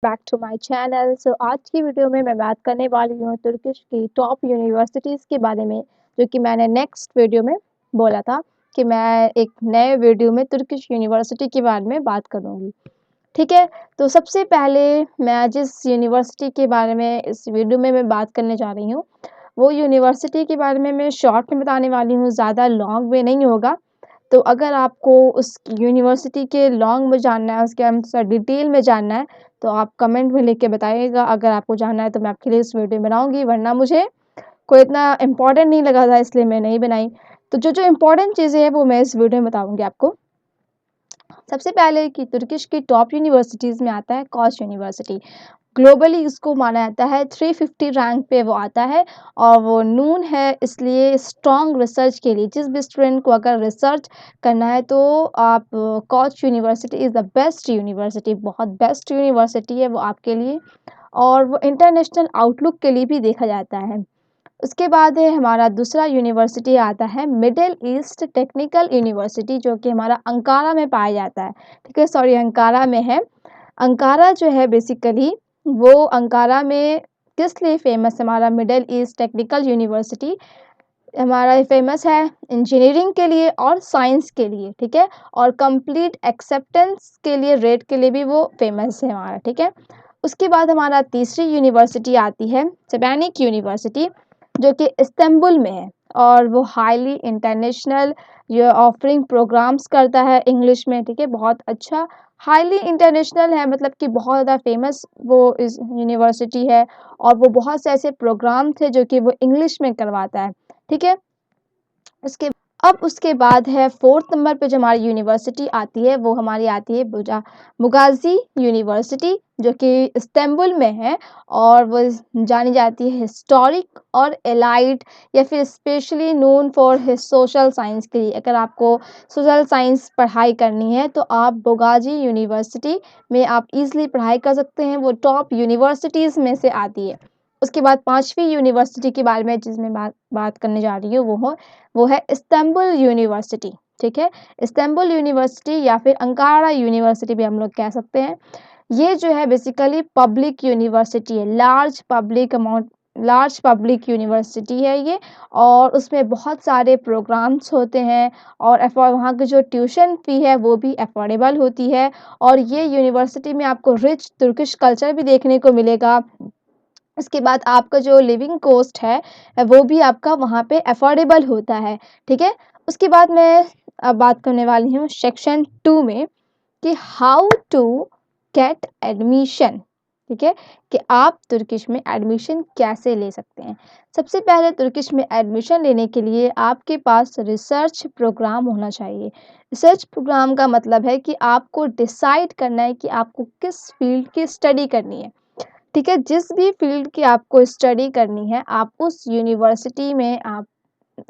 Back to my channel. आज की video में मैं बात करने वाली हूँ तुर्किश की टॉप यूनिवर्सिटीज़ के बारे में, जो कि मैंने नेक्स्ट वीडियो में बोला था कि मैं एक नए वीडियो में तुर्किश यूनिवर्सिटी के बारे में बात करूँगी। ठीक है, तो सबसे पहले मैं जिस यूनिवर्सिटी के बारे में इस वीडियो में मैं बात करने जा रही हूँ, वो यूनिवर्सिटी के बारे में मैं शॉर्ट में बताने वाली हूँ, ज़्यादा लॉन्ग में नहीं होगा। तो अगर आपको उस यूनिवर्सिटी के लॉन्ग में जानना है, उसके अनुसार डिटेल में जानना है, तो आप कमेंट में लिख के बताइएगा। अगर आपको जानना है तो मैं आपके लिए इस वीडियो बनाऊँगी, वरना मुझे कोई इतना इम्पोर्टेंट नहीं लगा था इसलिए मैं नहीं बनाई। तो जो इम्पोर्टेंट चीज़ें हैं वो मैं इस वीडियो में बताऊँगी आपको। सबसे पहले कि तुर्किश की टॉप यूनिवर्सिटीज़ में आता है कॉस यूनिवर्सिटी। ग्लोबली इसको माना जाता है 350 रैंक पे वो आता है, और वो नून है इसलिए स्ट्रॉन्ग रिसर्च के लिए जिस भी स्टूडेंट को अगर रिसर्च करना है तो आप कॉच university is the best university, बहुत बेस्ट यूनिवर्सिटी है वो आपके लिए, और वो इंटरनेशनल आउटलुक के लिए भी देखा जाता है। उसके बाद है हमारा दूसरा यूनिवर्सिटी आता है मिडिल ईस्ट टेक्निकल यूनिवर्सिटी, जो कि हमारा अंकारा में पाया जाता है। ठीक है, सॉरी अंकारा में है। अंकारा जो है बेसिकली वो अंकारा में किस लिए फ़ेमस है, हमारा मिडिल ईस्ट टेक्निकल यूनिवर्सिटी हमारा फ़ेमस है इंजीनियरिंग के लिए और साइंस के लिए, ठीक है? और कंप्लीट एक्सेप्टेंस के लिए, रेट के लिए भी वो फ़ेमस है हमारा, ठीक है? उसके बाद हमारा तीसरी यूनिवर्सिटी आती है सेबानिक यूनिवर्सिटी, जो कि इस्तांबुल में है, और वो हाईली इंटरनेशनल ये ऑफरिंग प्रोग्राम्स करता है इंग्लिश में, ठीक है? बहुत अच्छा हाईली इंटरनेशनल है, मतलब कि बहुत ज़्यादा फेमस वो इस यूनिवर्सिटी है, और वो बहुत से ऐसे प्रोग्राम थे जो कि वो इंग्लिश में करवाता है, ठीक है? उसके बाद है फोर्थ नंबर पे जो हमारी यूनिवर्सिटी आती है वो हमारी आती है बुगाजी यूनिवर्सिटी, जो कि इस्तांबुल में है, और वो जानी जाती है हिस्टोरिक और एलाइड, या फिर specially known for his social science के लिए। अगर आपको सोशल साइंस पढ़ाई करनी है तो आप बुगाजी यूनिवर्सिटी में आप इजीली पढ़ाई कर सकते हैं, वो टॉप यूनिवर्सिटीज़ में से आती है। उसके बाद पांचवी यूनिवर्सिटी के बारे में जिसमें बात करने जा रही हूँ वो है इस्तांबुल यूनिवर्सिटी, ठीक है? इस्तांबुल यूनिवर्सिटी या फिर अंकारा यूनिवर्सिटी भी हम लोग कह सकते हैं। ये जो है बेसिकली पब्लिक यूनिवर्सिटी है, लार्ज पब्लिक यूनिवर्सिटी है ये, और उसमें बहुत सारे प्रोग्राम्स होते हैं, और वहाँ की जो ट्यूशन फ़ी है वो भी अफोर्डेबल होती है, और ये यूनिवर्सिटी में आपको रिच तुर्किश कल्चर भी देखने को मिलेगा। उसके बाद आपका जो लिविंग कॉस्ट है वो भी आपका वहाँ पे अफोर्डेबल होता है, ठीक है? उसके बाद मैं अब बात करने वाली हूँ सेक्शन 2 में कि हाउ टू गेट एडमिशन, ठीक है? कि आप तुर्किश में एडमिशन कैसे ले सकते हैं। सबसे पहले तुर्किश में एडमिशन लेने के लिए आपके पास रिसर्च प्रोग्राम होना चाहिए। रिसर्च प्रोग्राम का मतलब है कि आपको डिसाइड करना है कि आपको किस फील्ड की स्टडी करनी है, ठीक है? जिस भी फील्ड की आपको स्टडी करनी है, आप उस यूनिवर्सिटी में आप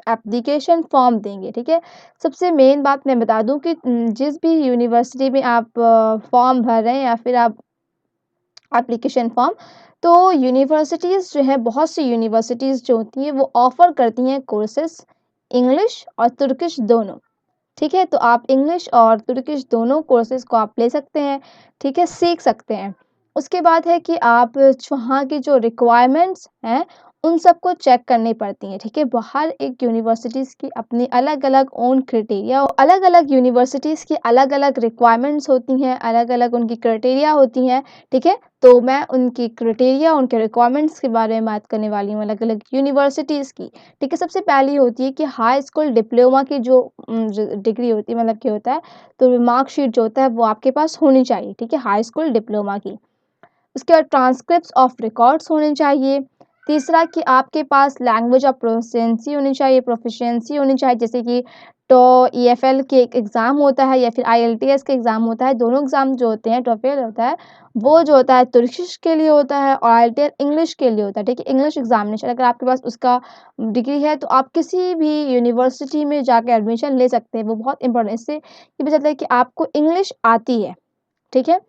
एप्लीकेशन फॉर्म देंगे, ठीक है? सबसे मेन बात मैं बता दूँ कि जिस भी यूनिवर्सिटी में आप फॉर्म भर रहे हैं या फिर आप एप्लीकेशन फॉर्म, तो यूनिवर्सिटीज़ जो है, बहुत सी यूनिवर्सिटीज़ जो होती हैं वो ऑफ़र करती हैं कोर्सेज़ इंग्लिश और तुर्किश दोनों, ठीक है? तो आप इंग्लिश और तुर्किश दोनों कोर्सेज़ को आप ले सकते हैं, ठीक है? सीख सकते हैं। उसके बाद है कि आप वहाँ की जो रिक्वायरमेंट्स हैं, उन सबको चेक करनी पड़ती हैं, ठीक है? हर एक यूनिवर्सिटीज़ की अपनी अलग-अलग ओन क्राइटेरिया, अलग-अलग यूनिवर्सिटीज़ की अलग-अलग रिक्वायरमेंट्स होती हैं, अलग-अलग उनकी क्राइटेरिया होती हैं, ठीक है? तो मैं उनकी क्राइटेरिया, उनके रिक्वायरमेंट्स के बारे में बात करने वाली हूँ अलग-अलग यूनिवर्सिटीज़ की, ठीक है? सबसे पहली होती है कि हाई स्कूल डिप्लोमा की जो डिग्री होती है, मतलब क्या होता है, तो मार्कशीट जो होता है वो आपके पास होनी चाहिए, ठीक है? हाई स्कूल डिप्लोमा की। उसके बाद ट्रांसक्रिप्ट्स ऑफ रिकॉर्ड्स होने चाहिए। तीसरा कि आपके पास लैंग्वेज ऑफ प्रोफिशिएंसी होनी चाहिए, जैसे कि टो ईएफएल के एक एग्ज़ाम होता है या फिर आईएलटीएस का एग्ज़ाम होता है। दोनों एग्ज़ाम जो होते हैं, टोफेल होता है, वो जो होता है तुर्किश के लिए होता है, और आईएलटीएस इंग्लिश के लिए होता है, ठीक है? इंग्लिश एग्ज़ामिनेशन अगर आपके पास उसका डिग्री है तो आप किसी भी यूनिवर्सिटी में जाके एडमिशन ले सकते हैं। वो बहुत इम्पोर्टेंट, इससे ये पता चलता है कि आपको इंग्लिश आती है, ठीक है?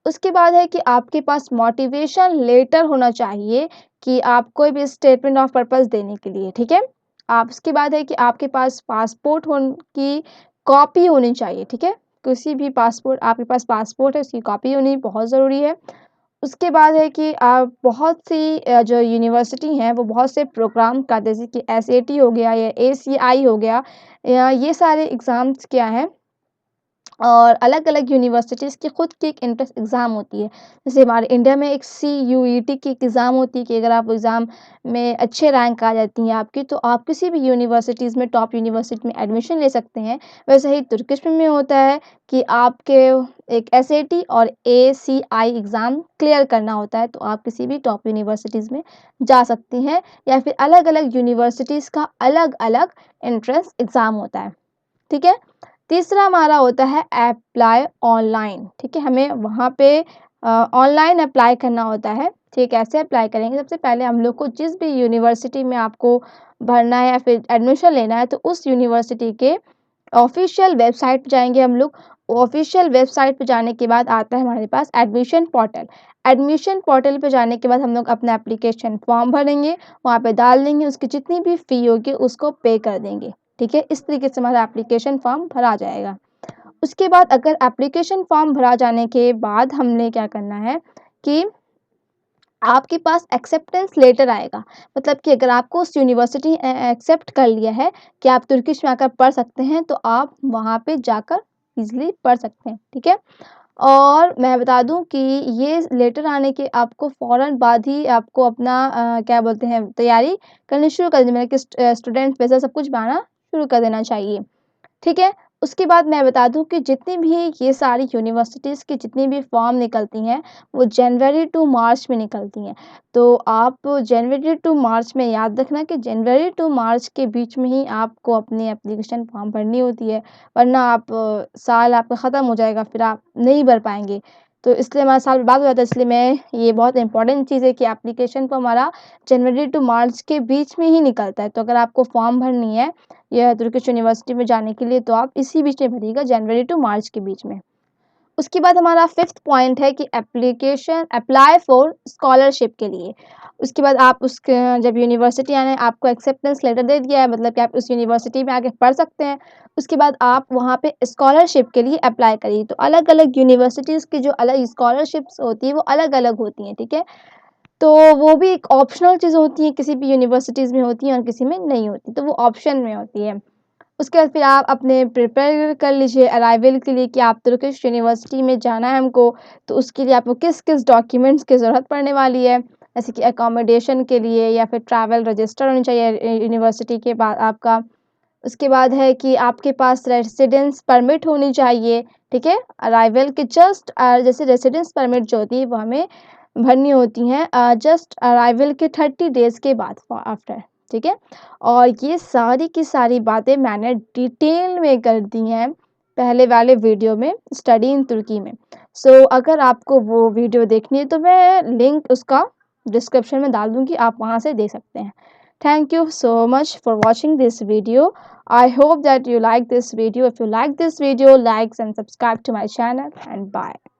उसके बाद है कि आपके पास मोटिवेशन लेटर होना चाहिए कि आप कोई भी स्टेटमेंट ऑफ पर्पस देने के लिए, ठीक है? आप उसके बाद है कि आपके पास पासपोर्ट की कॉपी होनी चाहिए, ठीक है? किसी भी पासपोर्ट, आपके पास पासपोर्ट है उसकी कॉपी होनी बहुत ज़रूरी है। उसके बाद है कि बहुत सी जो यूनिवर्सिटी हैं वो बहुत से प्रोग्राम का, जैसे कि एसएटी हो गया या एसीआई हो गया, या ये सारे एग्ज़ाम्स क्या हैं, और अलग-अलग यूनिवर्सिटीज़ की खुद की एक एंट्रेंस एग्ज़ाम होती है। जैसे हमारे इंडिया में एक सीयूईटी की एक एग्ज़ाम होती है कि अगर आप एग्ज़ाम में अच्छे रैंक आ जाती हैं आपकी, तो आप किसी भी यूनिवर्सिटीज़ में, टॉप यूनिवर्सिटी में एडमिशन ले सकते हैं। वैसे ही तुर्किश में होता है कि आपके एक एसएटी और एसीआई एग्ज़ाम क्लियर करना होता है, तो आप किसी भी टॉप यूनिवर्सिटीज़ में जा सकती हैं, या फिर अलग-अलग यूनिवर्सिटीज़ का अलग-अलग एंट्रेंस एग्ज़ाम होता है। ठीक है? तीसरा हमारा होता है अप्लाई ऑनलाइन, ठीक है? हमें वहाँ पे ऑनलाइन अप्लाई करना होता है, ठीक? कैसे अप्लाई करेंगे? सबसे पहले हम लोग को जिस भी यूनिवर्सिटी में आपको भरना है या फिर एडमिशन लेना है, तो उस यूनिवर्सिटी के ऑफ़िशियल वेबसाइट पे जाएँगे हम लोग। ऑफ़िशियल वेबसाइट पे जाने के बाद आता है हमारे पास एडमिशन पोर्टल। एडमिशन पोर्टल पे जाने के बाद हम लोग अपना एप्लीकेशन फॉर्म भरेंगे, वहाँ पे डाल देंगे, उसकी जितनी भी फ़ी होगी उसको पे कर देंगे, ठीक है? इस तरीके से हमारा एप्लीकेशन फॉर्म भरा जाएगा। उसके बाद अगर एप्लीकेशन फॉर्म भरा जाने के बाद हमने क्या करना है कि आपके पास एक्सेप्टेंस लेटर आएगा। मतलब कि अगर आपको उस यूनिवर्सिटी एक्सेप्ट कर लिया है कि आप तुर्किश में आकर पढ़ सकते हैं, तो आप वहाँ पे जाकर ईज़िली पढ़ सकते हैं, ठीक है? और मैं बता दूँ कि ये लेटर आने के आपको फ़ौरन बाद ही आपको अपना क्या बोलते हैं, तैयारी करनी शुरू कर देनी, मतलब कि स्टूडेंट वीज़ा सब कुछ बनाना शुरू कर देना चाहिए। ठीक है? उसके बाद मैं बता दूँ कि जितनी भी ये सारी यूनिवर्सिटीज़ की जितनी भी फ़ॉर्म निकलती हैं, वो जनवरी टू मार्च में निकलती हैं। तो आप जनवरी टू मार्च में याद रखना कि जनवरी टू मार्च के बीच में ही आपको अपनी एप्लीकेशन फ़ॉर्म भरनी होती है, वरना आप साल आपका ख़त्म हो जाएगा, फिर आप नहीं भर पाएँगे। तो इसलिए हमारा साल बर्बाद हो जाता है, इसलिए मैं ये बहुत इम्पोर्टेंट चीज़ है कि एप्लीकेशन फ़ॉर्म हमारा जनवरी टू मार्च के बीच में ही निकलता है। तो अगर आपको फ़ॉर्म भरनी है या तुर्किश यूनिवर्सिटी में जाने के लिए, तो आप इसी बीच में भरिएगा, जनवरी टू मार्च के बीच में। उसके बाद हमारा 5th पॉइंट है कि एप्लीकेशन अप्लाई फॉर स्कॉलरशिप के लिए। उसके बाद आप उसके जब यूनिवर्सिटी आने आपको एक्सेप्टेंस लेटर दे दिया है, मतलब कि आप उस यूनिवर्सिटी में आके पढ़ सकते हैं। उसके बाद आप वहाँ पे स्कॉलरशिप के लिए अप्लाई करिए। तो अलग-अलग यूनिवर्सिटीज़ की जो अलग स्कॉलरशिप्स होती है, वो अलग-अलग होती हैं, ठीक है? तो वो भी एक ऑप्शनल चीज़ होती है, किसी भी यूनिवर्सिटीज़ में होती हैं और किसी में नहीं होती, तो वो ऑप्शन में होती है। उसके बाद फिर आप अपने प्रिपेयर कर लीजिए अराइवल के लिए कि आप तुर्किश यूनिवर्सिटी में जाना है हमको, तो उसके लिए आपको किस-किस डॉक्यूमेंट्स की ज़रूरत पड़ने वाली है। जैसे कि अकोमोडेशन के लिए या फिर ट्रैवल रजिस्टर होनी चाहिए यूनिवर्सिटी के बाद आपका। उसके बाद है कि आपके पास रेसिडेंस परमिट होनी चाहिए, ठीक है? अराइवल के जस्ट जैसे रेसिडेंस परमिट जो होती है वो हमें भरनी होती हैं जस्ट अराइवल के 30 डेज़ के बाद आफ्टर, ठीक है? और ये सारी की सारी बातें मैंने डिटेल में कर दी हैं पहले वाले वीडियो में, स्टडी इन तुर्की में। सो अगर आपको वो वीडियो देखनी है तो मैं लिंक उसका डिस्क्रिप्शन में डाल दूँगी, आप वहाँ से देख सकते हैं। Thank you so much for watching this video. I hope that you like this video. If you like this video, like and subscribe to my channel, and bye.